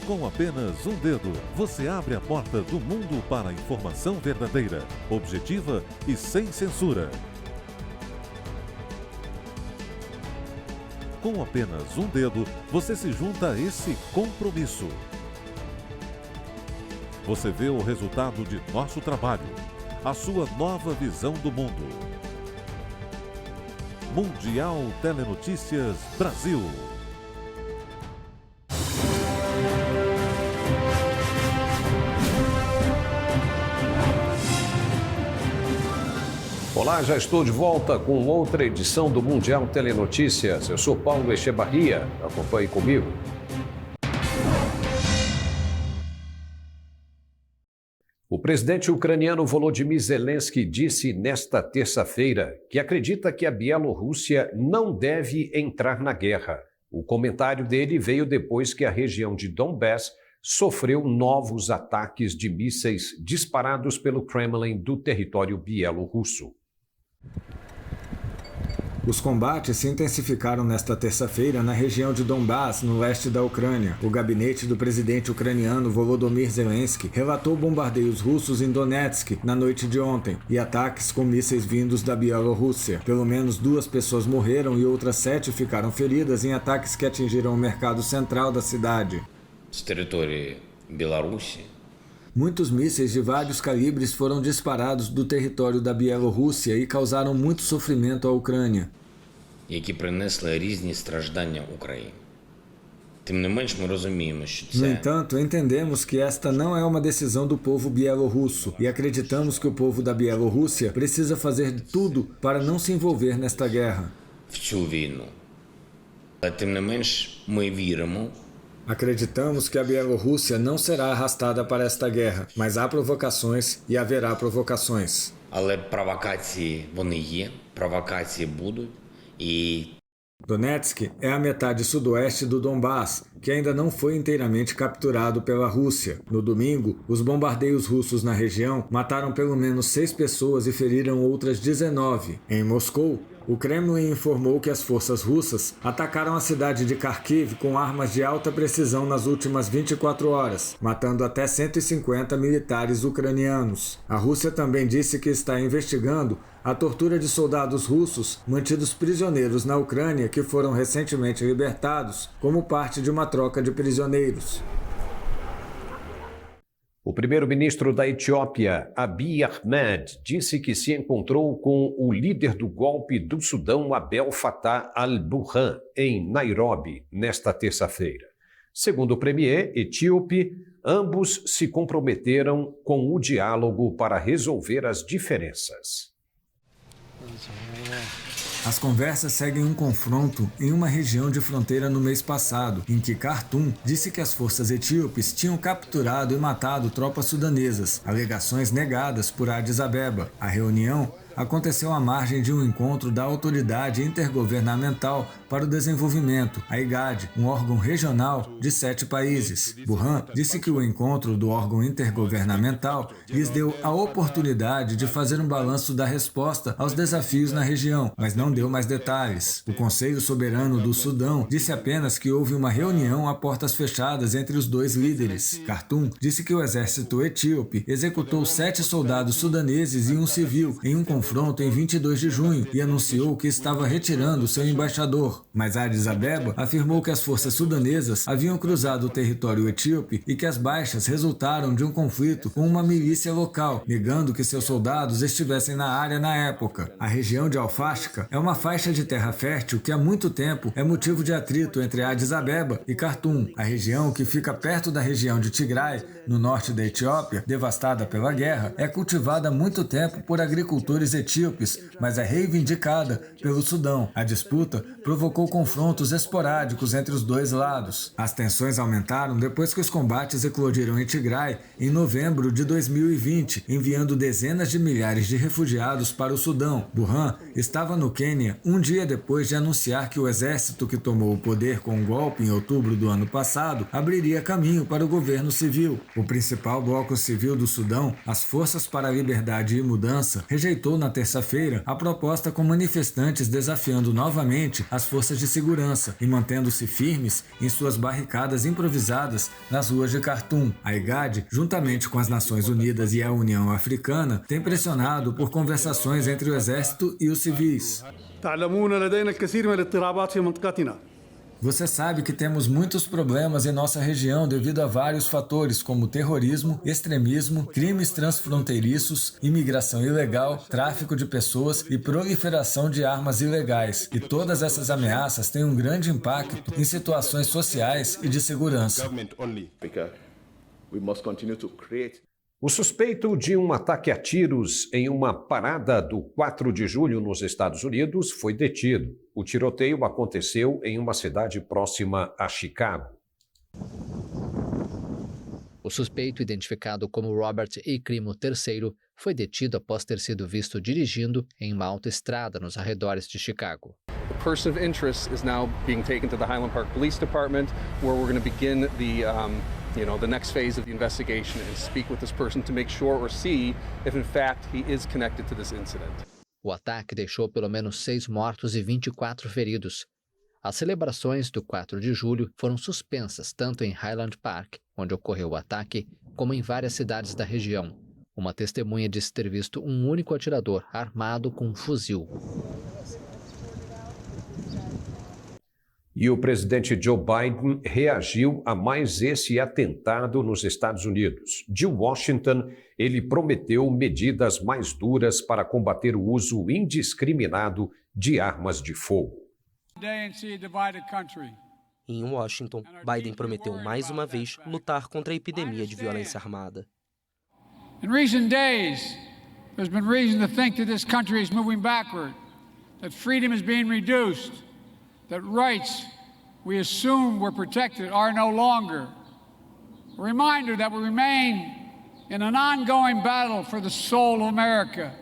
Com apenas um dedo, você abre a porta do mundo para a informação verdadeira, objetiva e sem censura. Com apenas um dedo, você se junta a esse compromisso. Você vê o resultado de nosso trabalho, a sua nova visão do mundo. Mundial Telenotícias Brasil. Olá, já estou de volta com outra edição do Mundial Telenotícias. Eu sou Paulo Echevarria, acompanhe comigo. O presidente ucraniano Volodymyr Zelensky disse nesta terça-feira que acredita que a Bielorrússia não deve entrar na guerra. O comentário dele veio depois que a região de Donbass sofreu novos ataques de mísseis disparados pelo Kremlin do território bielorrusso. Os combates se intensificaram nesta terça-feira na região de Donbass, no leste da Ucrânia. O gabinete do presidente ucraniano Volodymyr Zelensky relatou bombardeios russos em Donetsk na noite de ontem e ataques com mísseis vindos da Bielorrússia. Pelo menos 2 pessoas morreram e outras 7 ficaram feridas em ataques que atingiram o mercado central da cidade. С території Білорусі Muitos mísseis de vários calibres foram disparados do território da Bielorrússia e causaram muito sofrimento à Ucrânia. які принесли різні страждання Україні. Тим не менш, ми розуміємо, що це... No entanto, entendemos que esta não é uma decisão do povo bielorrusso e acreditamos que o povo da Bielorrússia precisa fazer de tudo para não se envolver nesta guerra. в цю війну. Але тим не менш, ми віримо, Acreditamos que a Bielorrússia não será arrastada para esta guerra, mas há provocações e haverá provocações. але провокації вони є, провокації будуть, і Donetsk é a metade sudoeste do Donbass, que ainda não foi inteiramente capturado pela Rússia. No domingo, os bombardeios russos na região mataram pelo menos 6 pessoas e feriram outras 19. Em Moscou, o Kremlin informou que as forças russas atacaram a cidade de Kharkiv com armas de alta precisão nas últimas 24 horas, matando até 150 militares ucranianos. A Rússia também disse que está investigando a tortura de soldados russos mantidos prisioneiros na Ucrânia que foram recentemente libertados como parte de uma troca de prisioneiros. O primeiro-ministro da Etiópia, Abiy Ahmed, disse que se encontrou com o líder do golpe do Sudão, Abdel Fattah al-Burhan, em Nairobi, nesta terça-feira. Segundo o premier etíope, ambos se comprometeram com o diálogo para resolver as diferenças. As conversas seguem um confronto em uma região de fronteira no mês passado, em que Khartoum disse que as forças etíopes tinham capturado e matado tropas sudanesas, alegações negadas por Addis Abeba. A reunião aconteceu à margem de um encontro da Autoridade Intergovernamental para o Desenvolvimento, a IGAD, um órgão regional de 7 países. Burhan disse que o encontro do órgão intergovernamental lhes deu a oportunidade de fazer um balanço da resposta aos desafios na região, mas não deu mais detalhes. O Conselho Soberano do Sudão disse apenas que houve uma reunião a portas fechadas entre os 2 líderes. Khartoum disse que o exército etíope executou 7 soldados sudaneses e um civil em um confronto em 22 de junho e anunciou que estava retirando seu embaixador. Mas Addis Abeba afirmou que as forças sudanesas haviam cruzado o território etíope e que as baixas resultaram de um conflito com uma milícia local, negando que seus soldados estivessem na área na época. A região de Al-Fashqa é uma faixa de terra fértil que há muito tempo é motivo de atrito entre Addis Abeba e Khartoum. A região, que fica perto da região de Tigray, no norte da Etiópia, devastada pela guerra, é cultivada há muito tempo por agricultores etíopes, mas é reivindicada pelo Sudão. A disputa provocou confrontos esporádicos entre os 2 lados. As tensões aumentaram depois que os combates eclodiram em Tigray em novembro de 2020, enviando dezenas de milhares de refugiados para o Sudão. Burhan estava no Quênia um dia depois de anunciar que o exército que tomou o poder com o golpe em outubro do ano passado abriria caminho para o governo civil. O principal bloco civil do Sudão, as Forças para a Liberdade e Mudança, rejeitou na terça-feira a proposta com manifestantes desafiando novamente as forças de segurança e mantendo-se firmes em suas barricadas improvisadas nas ruas de Khartoum. A IGAD, juntamente com as Nações Unidas e a União Africana, tem pressionado por conversações entre o exército e os civis. Você sabe que temos muitos problemas em nossa região devido a vários fatores, como terrorismo, extremismo, crimes transfronteiriços, imigração ilegal, tráfico de pessoas e proliferação de armas ilegais. E todas essas ameaças têm um grande impacto em situações sociais e de segurança. O suspeito de um ataque a tiros em uma parada do 4 de julho nos Estados Unidos foi detido. O tiroteio aconteceu em uma cidade próxima a Chicago. O suspeito, identificado como Robert E. Crimo III, foi detido após ter sido visto dirigindo em uma autoestrada nos arredores de Chicago. The person of interest is now being taken to the Highland Park Police Department, where we're going to begin the next phase of the investigation and speak with this person to make sure or see if in fact he is connected to this incident. O ataque deixou pelo menos 6 mortos e 24 feridos. As celebrações do 4 de julho foram suspensas tanto em Highland Park, onde ocorreu o ataque, como em várias cidades da região. Uma testemunha disse ter visto um único atirador armado com um fuzil. E o presidente Joe Biden reagiu a mais esse atentado nos Estados Unidos. De Washington, ele prometeu medidas mais duras para combater o uso indiscriminado de armas de fogo. Em Washington, Biden prometeu mais uma vez lutar contra a epidemia de violência armada. In recent days, there's been reason to think that this country is moving backward, that freedom is being reduced, that rights we assumed were protected are no longer. A reminder that we remain in an ongoing battle for the soul of America,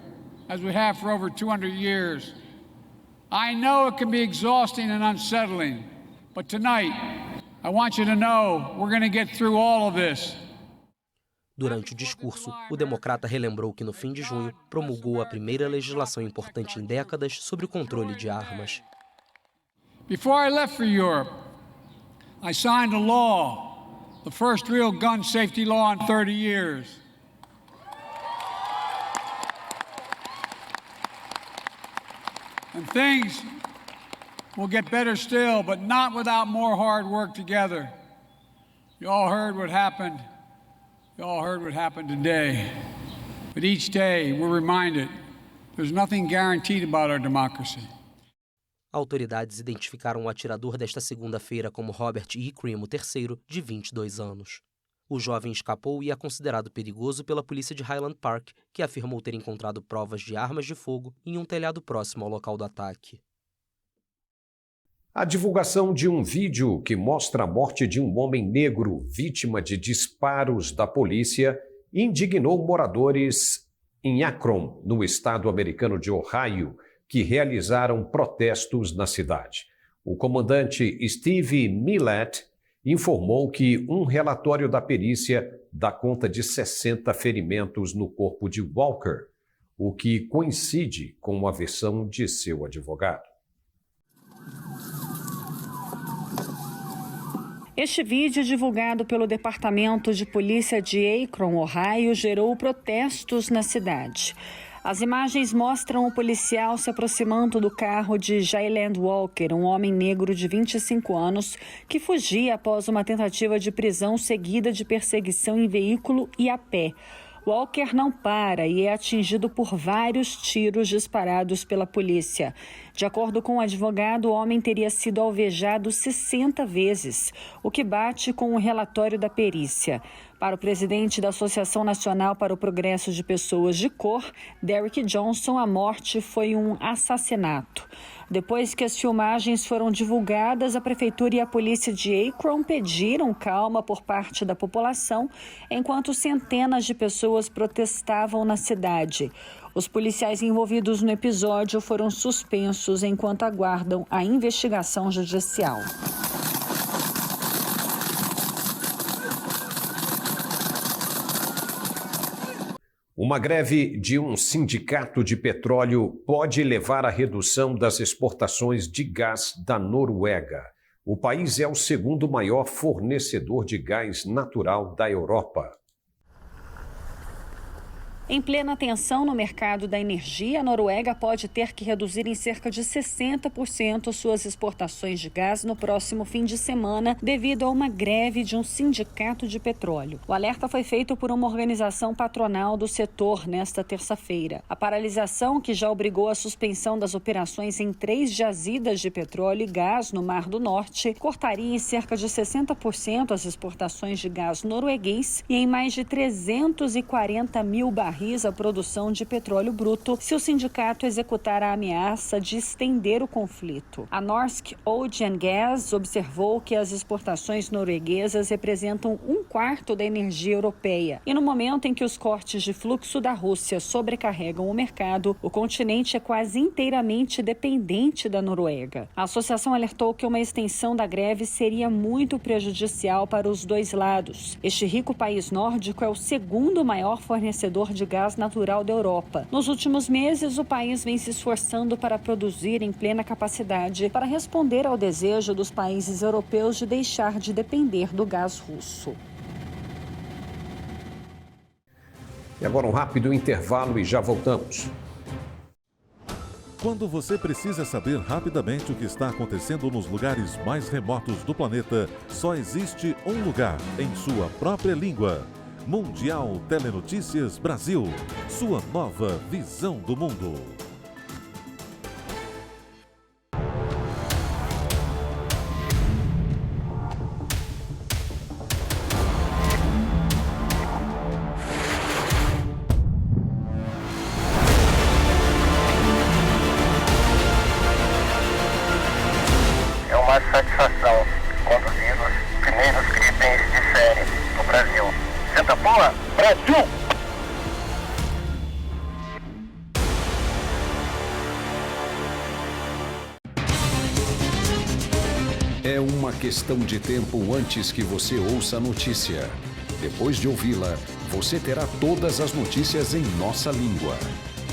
as we have for over 200 years. I know it can be exhausting and unsettling, but tonight, I want you to know we're going to get through all of this. Durante o discurso, o democrata relembrou que no fim de junho promulgou a primeira legislação importante em décadas sobre o controle de armas. Before I left for Europe, I signed a law, the first real gun safety law in 30 years. And things will get better still, but not without more hard work together. You all heard what happened. You all heard what happened today. But each day we're reminded there's nothing guaranteed about our democracy. Autoridades identificaram o atirador desta segunda-feira como Robert E. Crimo III, de 22 anos. O jovem escapou e é considerado perigoso pela polícia de Highland Park, que afirmou ter encontrado provas de armas de fogo em um telhado próximo ao local do ataque. A divulgação de um vídeo que mostra a morte de um homem negro vítima de disparos da polícia indignou moradores em Akron, no estado americano de Ohio, que realizaram protestos na cidade. O comandante Steve Millett informou que um relatório da perícia dá conta de 60 ferimentos no corpo de Walker, o que coincide com a versão de seu advogado. Este vídeo, divulgado pelo Departamento de Polícia de Akron, Ohio, gerou protestos na cidade. As imagens mostram o policial se aproximando do carro de Jayland Walker, um homem negro de 25 anos, que fugia após uma tentativa de prisão seguida de perseguição em veículo e a pé. Walker não para e é atingido por vários tiros disparados pela polícia. De acordo com o advogado, o homem teria sido alvejado 60 vezes, o que bate com o relatório da perícia. Para o presidente da Associação Nacional para o Progresso de Pessoas de Cor, Derrick Johnson, a morte foi um assassinato. Depois que as filmagens foram divulgadas, a prefeitura e a polícia de Akron pediram calma por parte da população, enquanto centenas de pessoas protestavam na cidade. Os policiais envolvidos no episódio foram suspensos enquanto aguardam a investigação judicial. Uma greve de um sindicato de petróleo pode levar à redução das exportações de gás da Noruega. O país é o segundo maior fornecedor de gás natural da Europa. Em plena tensão no mercado da energia, a Noruega pode ter que reduzir em cerca de 60% suas exportações de gás no próximo fim de semana, devido a uma greve de um sindicato de petróleo. O alerta foi feito por uma organização patronal do setor nesta terça-feira. A paralisação, que já obrigou a suspensão das operações em 3 jazidas de petróleo e gás no Mar do Norte, cortaria em cerca de 60% as exportações de gás norueguês e em mais de 340 mil barris a produção de petróleo bruto se o sindicato executar a ameaça de estender o conflito. A Norsk Oil and Gas observou que as exportações norueguesas representam 1/4 da energia europeia. E no momento em que os cortes de fluxo da Rússia sobrecarregam o mercado, o continente é quase inteiramente dependente da Noruega. A associação alertou que uma extensão da greve seria muito prejudicial para os dois lados. Este rico país nórdico é o segundo maior fornecedor de gás natural da Europa. Nos últimos meses, o país vem se esforçando para produzir em plena capacidade para responder ao desejo dos países europeus de deixar de depender do gás russo. E agora um rápido intervalo e já voltamos. Quando você precisa saber rapidamente o que está acontecendo nos lugares mais remotos do planeta, só existe um lugar em sua própria língua. Mundial Telenotícias Brasil, sua nova visão do mundo. É uma satisfação conduzir os primeiros itens de série no Brasil. Senta boa, Brasil! É uma questão de tempo antes que você ouça a notícia. Depois de ouvi-la, você terá todas as notícias em nossa língua.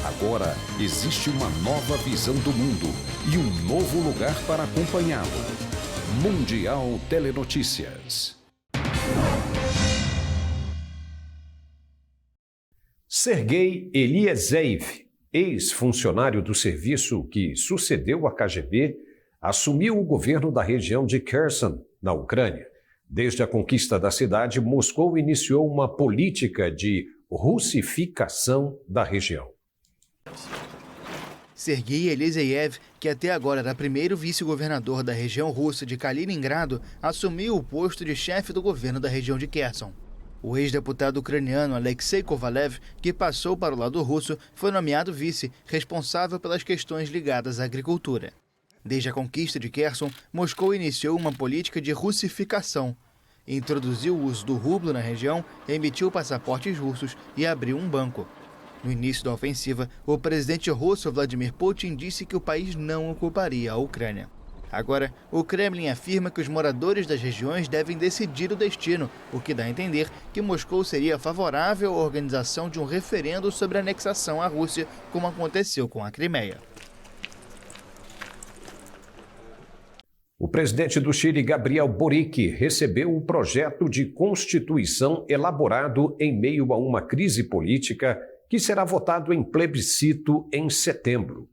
Agora, existe uma nova visão do mundo e um novo lugar para acompanhá-lo. Mundial Telenotícias. Sergei Eliezeev, ex-funcionário do serviço que sucedeu a KGB, assumiu o governo da região de Kherson, na Ucrânia. Desde a conquista da cidade, Moscou iniciou uma política de russificação da região. Sergei Eliezeev, que até agora era primeiro vice-governador da região russa de Kaliningrado, assumiu o posto de chefe do governo da região de Kherson. O ex-deputado ucraniano Alexei Kovalev, que passou para o lado russo, foi nomeado vice, responsável pelas questões ligadas à agricultura. Desde a conquista de Kherson, Moscou iniciou uma política de russificação. Introduziu o uso do rublo na região, emitiu passaportes russos e abriu um banco. No início da ofensiva, o presidente russo Vladimir Putin disse que o país não ocuparia a Ucrânia. Agora, o Kremlin afirma que os moradores das regiões devem decidir o destino, o que dá a entender que Moscou seria favorável à organização de um referendo sobre a anexação à Rússia, como aconteceu com a Crimeia. O presidente do Chile, Gabriel Boric, recebeu o projeto de constituição elaborado em meio a uma crise política que será votado em plebiscito em setembro.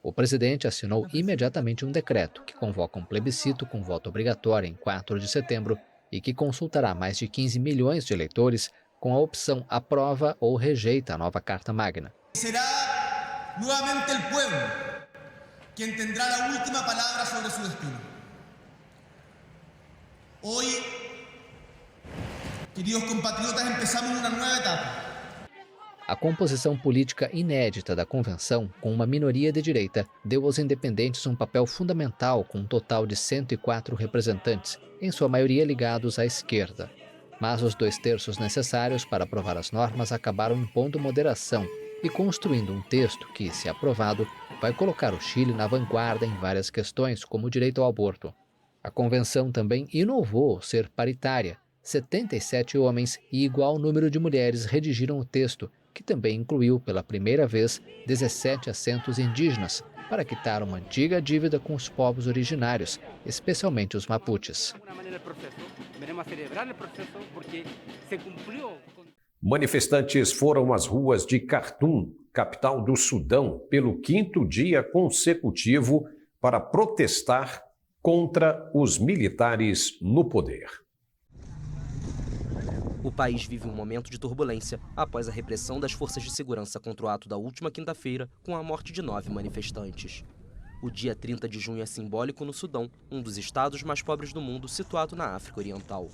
O presidente assinou imediatamente um decreto que convoca um plebiscito com voto obrigatório em 4 de setembro e que consultará mais de 15 milhões de eleitores com a opção aprova ou rejeita a nova Carta Magna. Será novamente o povo quem terá a última palavra sobre seu destino. Hoje, queridos compatriotas, começamos uma nova etapa. A composição política inédita da convenção, com uma minoria de direita, deu aos independentes um papel fundamental com um total de 104 representantes, em sua maioria ligados à esquerda. Mas os 2/3 necessários para aprovar as normas acabaram impondo moderação e construindo um texto que, se aprovado, vai colocar o Chile na vanguarda em várias questões, como o direito ao aborto. A convenção também inovou ser paritária, 77 homens e igual número de mulheres redigiram o texto, que também incluiu, pela primeira vez, 17 acentos indígenas, para quitar uma antiga dívida com os povos originários, especialmente os mapuches. Manifestantes foram às ruas de Khartoum, capital do Sudão, pelo 5º dia consecutivo para protestar contra os militares no poder. O país vive um momento de turbulência após a repressão das forças de segurança contra o ato da última quinta-feira, com a morte de 9 manifestantes. O dia 30 de junho é simbólico no Sudão, um dos estados mais pobres do mundo, situado na África Oriental.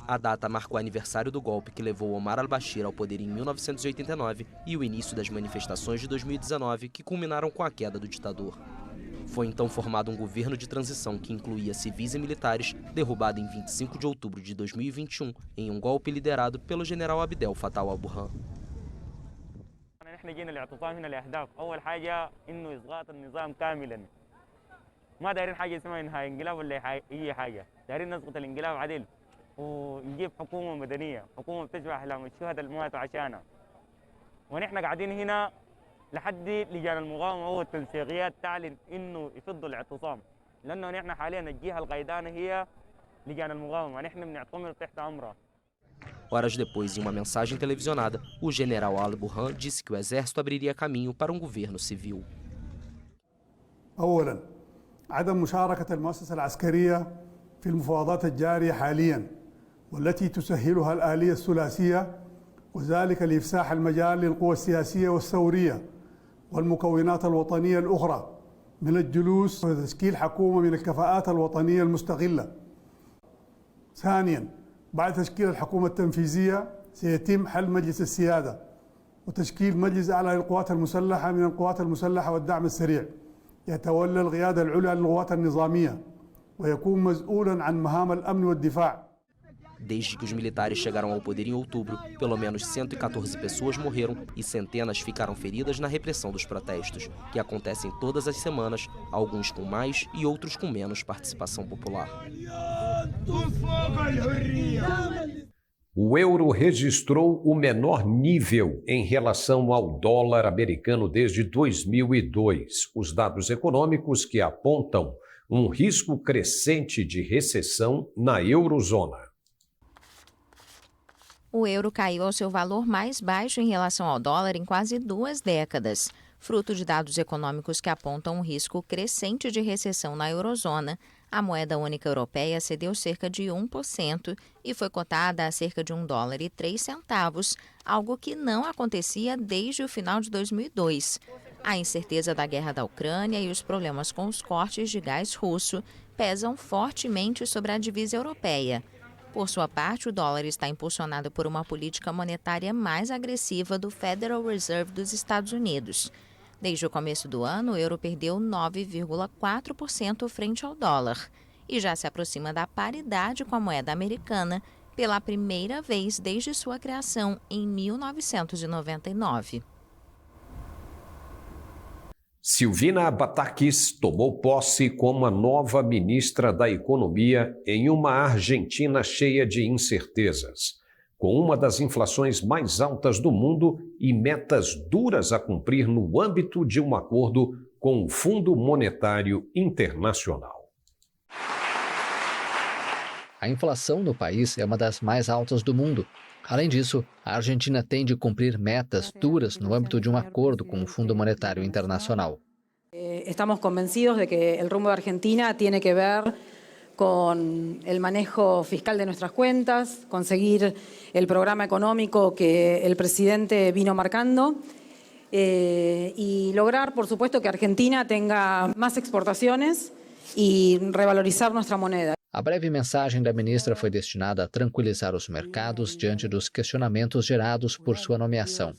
A data marcou o aniversário do golpe que levou Omar al-Bashir ao poder em 1989 e o início das manifestações de 2019, que culminaram com a queda do ditador. Foi então formado um governo de transição que incluía civis e militares, derrubado em 25 de outubro de 2021 em um golpe liderado pelo general Abdel Fattah al-Burhan. لحد لجان المقاومة والتنسيقيات تعلن إنه يفضوا الاعتصام لأنه نحن حاليا الجهة القيدانة هي لجان المقاومة نحن بنعتمر تحت أمرها. Horas depois, em uma mensagem televisionada, o general al-Burhan disse que o exército abriria caminho para um governo civil. أولاً عدم مشاركة المؤسسة العسكرية في المفاوضات الجارية حالياً والتي تسهلها الآلية الثلاثية وذلك لإفساح المجال للقوى السياسية والثورية والمكونات الوطنية الأخرى من الجلوس وتشكيل حكومة من الكفاءات الوطنية المستقلة. ثانياً بعد تشكيل الحكومة التنفيذية سيتم حل مجلس السيادة وتشكيل مجلس أعلى للقوات المسلحة من القوات المسلحة والدعم السريع يتولى القيادة العليا للقوات النظامية ويكون مسؤولاً عن مهام الأمن والدفاع. Desde que os militares chegaram ao poder em outubro, pelo menos 114 pessoas morreram e centenas ficaram feridas na repressão dos protestos, que acontecem todas as semanas, alguns com mais e outros com menos participação popular. O euro registrou o menor nível em relação ao dólar americano desde 2002. Os dados econômicos que apontam um risco crescente de recessão na eurozona. O euro caiu ao seu valor mais baixo em relação ao dólar em quase 2 décadas, fruto de dados econômicos que apontam um risco crescente de recessão na eurozona. A moeda única europeia cedeu cerca de 1% e foi cotada a cerca de $1,03, algo que não acontecia desde o final de 2002. A incerteza da guerra da Ucrânia e os problemas com os cortes de gás russo pesam fortemente sobre a divisa europeia. Por sua parte, o dólar está impulsionado por uma política monetária mais agressiva do Federal Reserve dos Estados Unidos. Desde o começo do ano, o euro perdeu 9,4% frente ao dólar e já se aproxima da paridade com a moeda americana pela primeira vez desde sua criação em 1999. Silvina Batakis tomou posse como a nova ministra da Economia em uma Argentina cheia de incertezas, com uma das inflações mais altas do mundo e metas duras a cumprir no âmbito de um acordo com o Fundo Monetário Internacional. A inflação no país é uma das mais altas do mundo. Além disso, a Argentina tem de cumprir metas duras no âmbito de um acordo com o Fundo Monetário Internacional. Estamos convencidos de que el rumbo de Argentina tiene que ver con el manejo fiscal de nuestras cuentas, conseguir el programa económico que el presidente vino marcando y lograr, por supuesto, que Argentina tenga más exportaciones y revalorizar nuestra moneda. A breve mensagem da ministra foi destinada a tranquilizar os mercados diante dos questionamentos gerados por sua nomeação.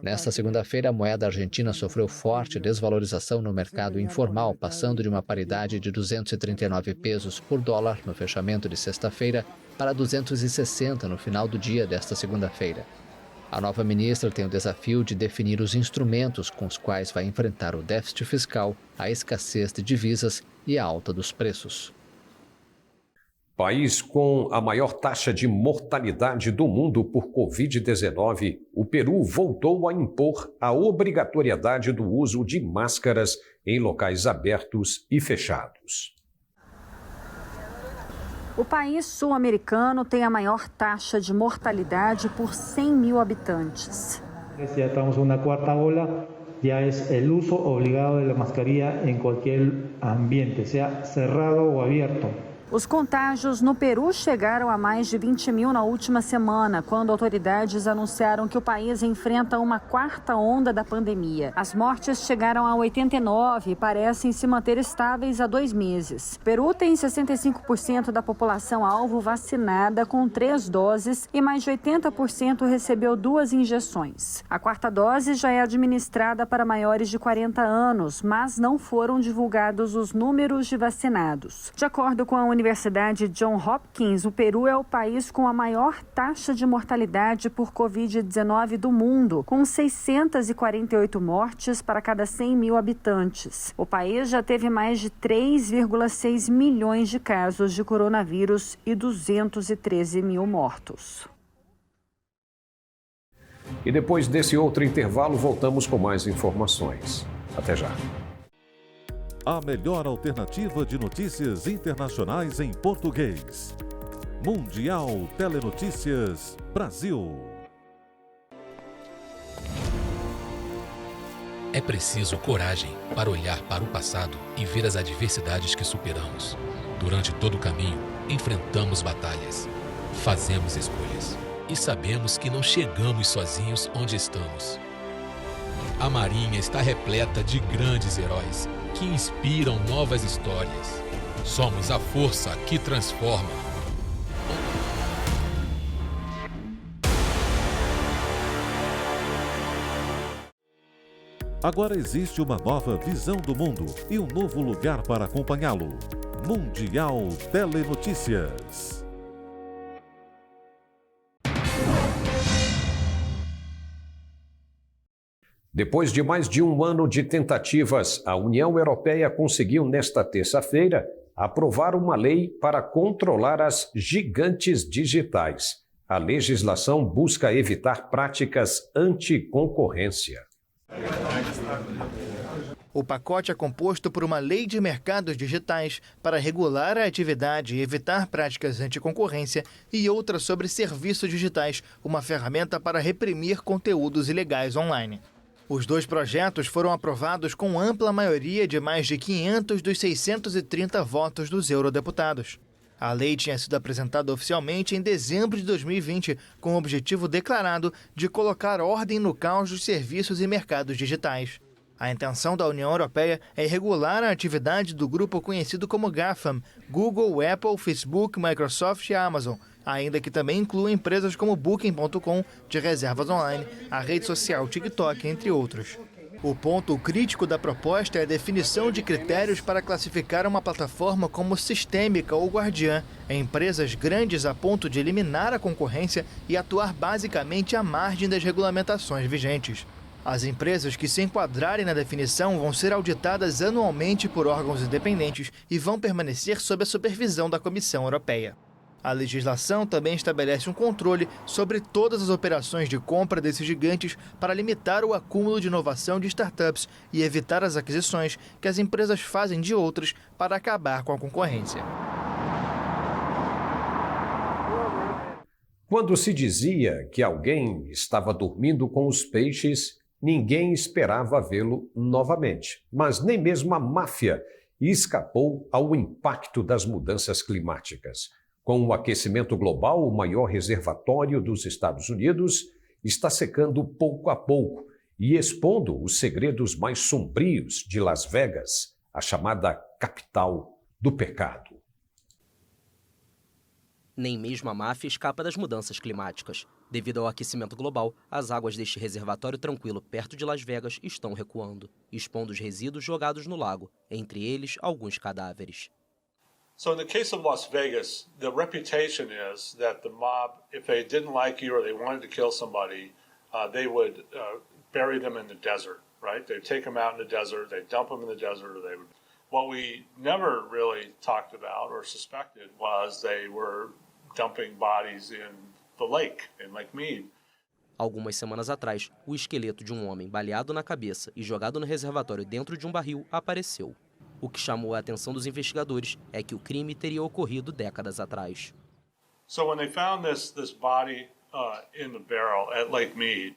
Nesta segunda-feira, a moeda argentina sofreu forte desvalorização no mercado informal, passando de uma paridade de 239 pesos por dólar no fechamento de sexta-feira para 260 no final do dia desta segunda-feira. A nova ministra tem o desafio de definir os instrumentos com os quais vai enfrentar o déficit fiscal, a escassez de divisas e a alta dos preços. País com a maior taxa de mortalidade do mundo por Covid-19, o Peru voltou a impor a obrigatoriedade do uso de máscaras em locais abertos e fechados. O país sul-americano tem a maior taxa de mortalidade por 100 mil habitantes. Ya estamos en una cuarta ola, ya es el uso obligado de la mascarilla en cualquier ambiente, sea cerrado o abierto. Os contágios no Peru chegaram a mais de 20 mil na última semana, quando autoridades anunciaram que o país enfrenta uma quarta onda da pandemia. As mortes chegaram a 89 e parecem se manter estáveis há 2 meses. Peru tem 65% da população alvo vacinada com 3 doses e mais de 80% recebeu 2 injeções. A quarta dose já é administrada para maiores de 40 anos, mas não foram divulgados os números de vacinados. De acordo com a Universidade Johns Hopkins, o Peru é o país com a maior taxa de mortalidade por Covid-19 do mundo, com 648 mortes para cada 100 mil habitantes. O país já teve mais de 3,6 milhões de casos de coronavírus e 213 mil mortos. E depois desse outro intervalo, voltamos com mais informações. Até já. A melhor alternativa de notícias internacionais em português. Mundial Telenotícias Brasil. É preciso coragem para olhar para o passado e ver as adversidades que superamos. Durante todo o caminho, enfrentamos batalhas, fazemos escolhas e sabemos que não chegamos sozinhos onde estamos. A Marinha está repleta de grandes heróis que inspiram novas histórias. Somos a força que transforma. Agora existe uma nova visão do mundo e um novo lugar para acompanhá-lo. Mundial Telenotícias. Depois de mais de 1 ano de tentativas, a União Europeia conseguiu, nesta terça-feira, aprovar uma lei para controlar as gigantes digitais. A legislação busca evitar práticas anticoncorrência. O pacote é composto por uma lei de mercados digitais para regular a atividade e evitar práticas anticoncorrência e outra sobre serviços digitais, uma ferramenta para reprimir conteúdos ilegais online. Os 2 projetos foram aprovados com ampla maioria de mais de 500 dos 630 votos dos eurodeputados. A lei tinha sido apresentada oficialmente em dezembro de 2020, com o objetivo declarado de colocar ordem no caos dos serviços e mercados digitais. A intenção da União Europeia é regular a atividade do grupo conhecido como GAFAM, Google, Apple, Facebook, Microsoft e Amazon, ainda que também inclua empresas como Booking.com, de reservas online, a rede social TikTok, entre outros. O ponto crítico da proposta é a definição de critérios para classificar uma plataforma como sistêmica ou guardiã, em empresas grandes a ponto de eliminar a concorrência e atuar basicamente à margem das regulamentações vigentes. As empresas que se enquadrarem na definição vão ser auditadas anualmente por órgãos independentes e vão permanecer sob a supervisão da Comissão Europeia. A legislação também estabelece um controle sobre todas as operações de compra desses gigantes para limitar o acúmulo de inovação de startups e evitar as aquisições que as empresas fazem de outras para acabar com a concorrência. Quando se dizia que alguém estava dormindo com os peixes, ninguém esperava vê-lo novamente. Mas nem mesmo a máfia escapou ao impacto das mudanças climáticas. Com o aquecimento global, o maior reservatório dos Estados Unidos está secando pouco a pouco e expondo os segredos mais sombrios de Las Vegas, a chamada capital do pecado. Nem mesmo a máfia escapa das mudanças climáticas. Devido ao aquecimento global, as águas deste reservatório tranquilo perto de Las Vegas estão recuando, expondo os resíduos jogados no lago, entre eles alguns cadáveres. So in the case of Las Vegas, the reputation is that the mob, if they didn't like you or they wanted to kill somebody, they would bury them in the desert, right? They'd take them out in the desert, they'd dump them in the desert, or they would What we never really talked about or suspected was they were dumping bodies in the lake, in Lake Mead. Algumas semanas atrás, o esqueleto de um homem baleado na cabeça e jogado no reservatório dentro de um barril apareceu. O que chamou a atenção dos investigadores é que o crime teria ocorrido décadas atrás. So when they found this body in the barrel at Lake Mead,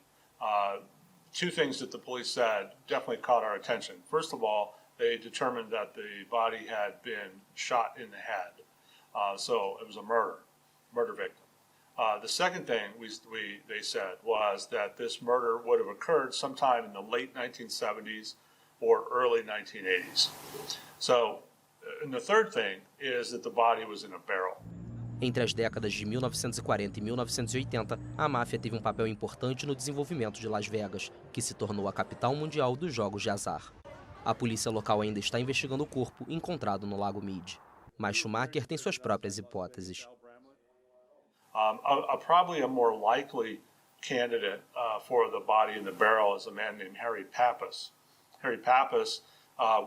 two things that the police said definitely caught our attention. First of all, they determined that the body had been shot in the head. So it was a murder victim. The second thing they said was that this murder would have occurred sometime in the late 1970s or early 1980s. So, and the third thing is that the body was in a barrel. Entre as décadas de 1940 e 1980, a máfia teve um papel importante no desenvolvimento de Las Vegas, que se tornou a capital mundial dos jogos de azar. A polícia local ainda está investigando o corpo encontrado no Lago Mead. Mas Schumacher tem suas próprias hipóteses. Probably a more likely candidate for the body in the barrel is a man named Harry Pappas. Harry Pappas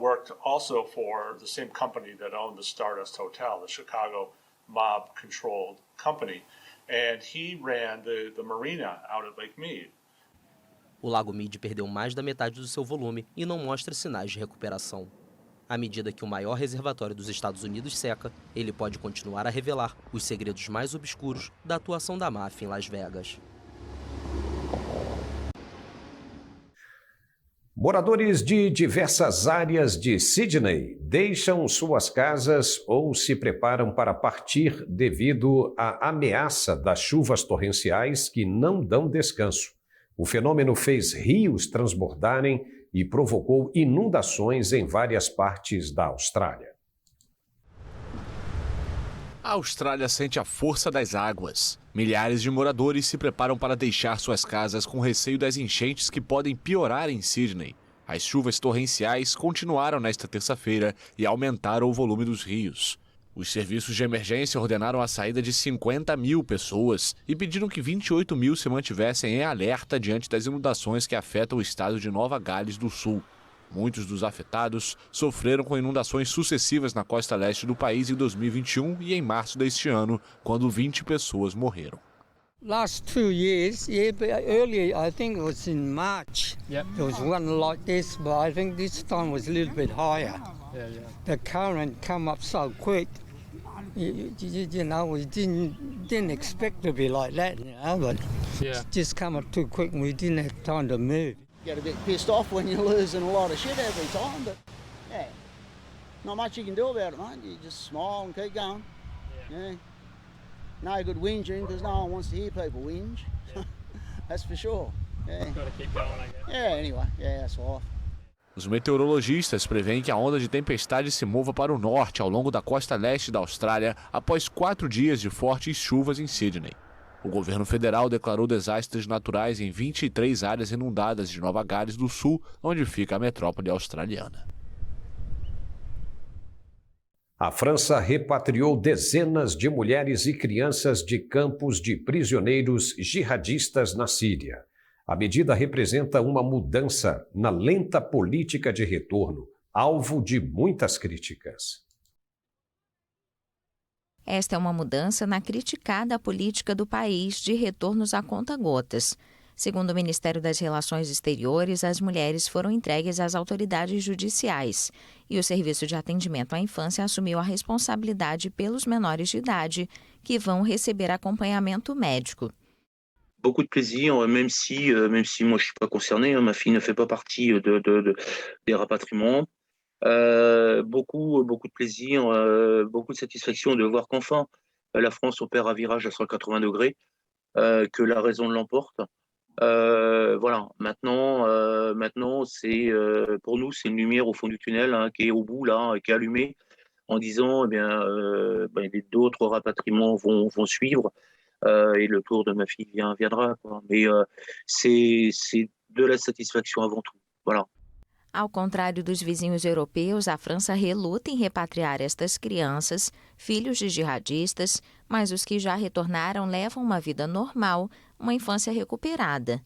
worked also for the same company that owned the Stardust Hotel, the Chicago mob-controlled company, and he ran the marina out at Lake Mead. O Lago Mead perdeu mais da metade do seu volume e não mostra sinais de recuperação. À medida que o maior reservatório dos Estados Unidos seca, ele pode continuar a revelar os segredos mais obscuros da atuação da máfia em Las Vegas. Moradores de diversas áreas de Sydney deixam suas casas ou se preparam para partir devido à ameaça das chuvas torrenciais que não dão descanso. O fenômeno fez rios transbordarem e provocou inundações em várias partes da Austrália. A Austrália sente a força das águas. Milhares de moradores se preparam para deixar suas casas com receio das enchentes que podem piorar em Sydney. As chuvas torrenciais continuaram nesta terça-feira e aumentaram o volume dos rios. Os serviços de emergência ordenaram a saída de 50 mil pessoas e pediram que 28 mil se mantivessem em alerta diante das inundações que afetam o estado de Nova Gales do Sul. Muitos dos afetados sofreram com inundações sucessivas na costa leste do país em 2021 e em março deste ano, quando 20 pessoas morreram. Last 2 years, but earlier I think it was in March. There was one like this, but I think this time was a little bit higher. The current come up so quick. You know, we didn't expect to be like that, you know, but it just come up too quick and we didn't have time to move. Get a bit pissed off when you're losing a lot of shit every time, but yeah, not much you can do about it, mate. You just smile and keep going. Yeah. No good whinging because no one wants to hear people whinge. That's for sure. Yeah. Got to keep going, I guess. Yeah, anyway, yeah, that's life. Os meteorologistas preveem que a onda de tempestade se mova para o norte ao longo da costa leste da Austrália após 4 dias de fortes chuvas em Sydney. O governo federal declarou desastres naturais em 23 áreas inundadas de Nova Gales do Sul, onde fica a metrópole australiana. A França repatriou dezenas de mulheres e crianças de campos de prisioneiros jihadistas na Síria. A medida representa uma mudança na lenta política de retorno, alvo de muitas críticas. Esta é uma mudança na criticada política do país de retornos a conta-gotas. Segundo o Ministério das Relações Exteriores, as mulheres foram entregues às autoridades judiciais e o Serviço de Atendimento à Infância assumiu a responsabilidade pelos menores de idade, que vão receber acompanhamento médico. Beaucoup de plaisir, même si moi je suis pas concerné, ma fille ne fait pas partie des rapatriements. Beaucoup de plaisir, beaucoup de satisfaction de voir qu'enfin la France opère un virage à 180 degrés, que la raison l'emporte. Voilà, maintenant c'est pour nous c'est une lumière au fond du tunnel qui est au bout là, qui est allumée en disant d'autres rapatriements vont suivre et le tour de ma fille viendra quoi. Mais c'est de la satisfaction avant tout. Voilà. Ao contrário dos vizinhos europeus, a França reluta em repatriar estas crianças, filhos de jihadistas, mas os que já retornaram levam uma vida normal, uma infância recuperada.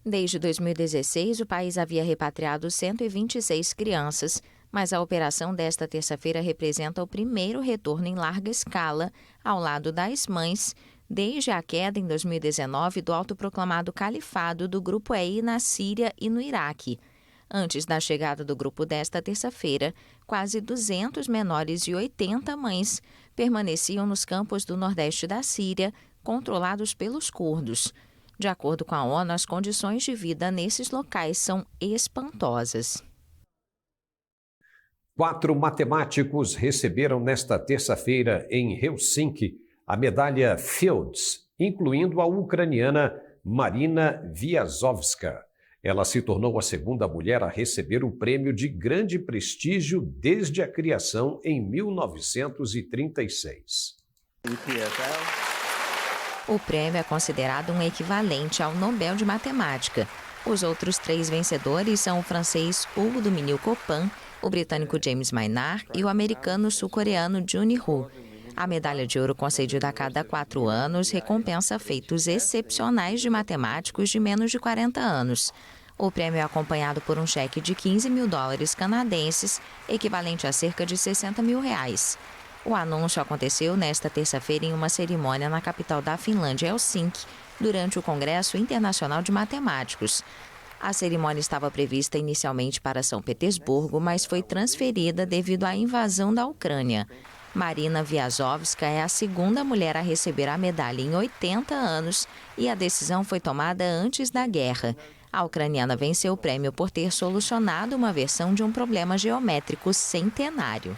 Desde 2016, o país havia repatriado 126 crianças, mas a operação desta terça-feira representa o primeiro retorno em larga escala ao lado das mães desde a queda em 2019 do autoproclamado califado do Grupo EI na Síria e no Iraque. Antes da chegada do grupo desta terça-feira, quase 200 menores e 80 mães permaneciam nos campos do nordeste da Síria, controlados pelos curdos. De acordo com a ONU, as condições de vida nesses locais são espantosas. 4 matemáticos receberam nesta terça-feira em Helsinki a medalha Fields, incluindo a ucraniana Marina Vyazovska. Ela se tornou a segunda mulher a receber o prêmio de grande prestígio desde a criação em 1936. O prêmio é considerado um equivalente ao Nobel de Matemática. Os outros 3 vencedores são o francês Hugo Duminil-Copin, o britânico James Maynard e o americano sul-coreano Juni Hu. A medalha de ouro, concedida a cada 4 anos, recompensa feitos excepcionais de matemáticos de menos de 40 anos. O prêmio é acompanhado por um cheque de $15 mil canadenses, equivalente a cerca de R$60 mil. O anúncio aconteceu nesta terça-feira em uma cerimônia na capital da Finlândia, Helsinki, durante o Congresso Internacional de Matemáticos. A cerimônia estava prevista inicialmente para São Petersburgo, mas foi transferida devido à invasão da Ucrânia. Marina Vyazovska é a segunda mulher a receber a medalha em 80 anos e a decisão foi tomada antes da guerra. A ucraniana venceu o prêmio por ter solucionado uma versão de um problema geométrico centenário.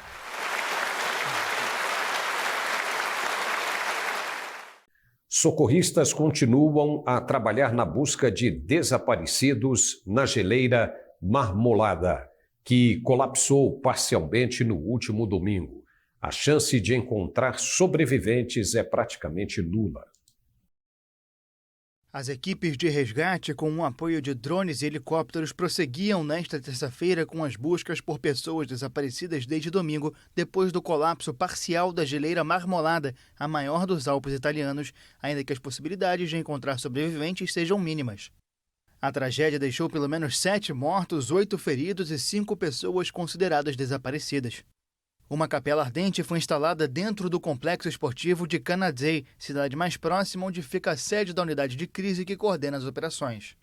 Socorristas continuam a trabalhar na busca de desaparecidos na geleira Marmolada, que colapsou parcialmente no último domingo. A chance de encontrar sobreviventes é praticamente nula. As equipes de resgate, com o apoio de drones e helicópteros, prosseguiam nesta terça-feira com as buscas por pessoas desaparecidas desde domingo, depois do colapso parcial da geleira Marmolada, a maior dos Alpes italianos, ainda que as possibilidades de encontrar sobreviventes sejam mínimas. A tragédia deixou pelo menos 7 mortos, 8 feridos e 5 pessoas consideradas desaparecidas. Uma capela ardente foi instalada dentro do complexo esportivo de Canazei, cidade mais próxima onde fica a sede da unidade de crise que coordena as operações.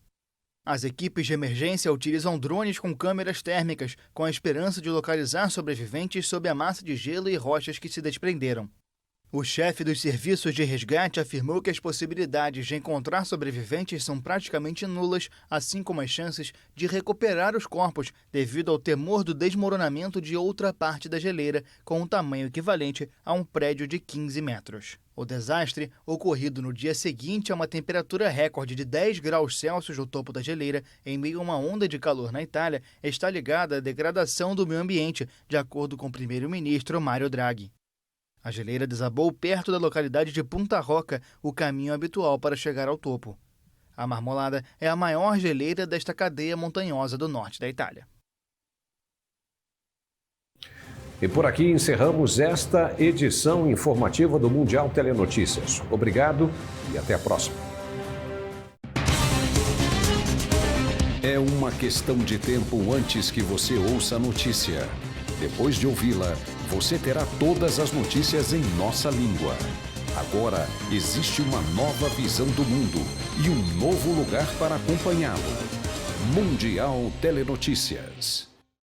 As equipes de emergência utilizam drones com câmeras térmicas, com a esperança de localizar sobreviventes sob a massa de gelo e rochas que se desprenderam. O chefe dos serviços de resgate afirmou que as possibilidades de encontrar sobreviventes são praticamente nulas, assim como as chances de recuperar os corpos, devido ao temor do desmoronamento de outra parte da geleira, com um tamanho equivalente a um prédio de 15 metros. O desastre, ocorrido no dia seguinte a uma temperatura recorde de 10 graus Celsius no topo da geleira, em meio a uma onda de calor na Itália, está ligado à degradação do meio ambiente, de acordo com o primeiro-ministro Mario Draghi. A geleira desabou perto da localidade de Punta Rocca, o caminho habitual para chegar ao topo. A Marmolada é a maior geleira desta cadeia montanhosa do norte da Itália. E por aqui encerramos esta edição informativa do Mundial Telenotícias. Obrigado e até a próxima. É uma questão de tempo antes que você ouça a notícia. Depois de ouvi-la, você terá todas as notícias em nossa língua. Agora, existe uma nova visão do mundo e um novo lugar para acompanhá-lo. Mundial Telenotícias.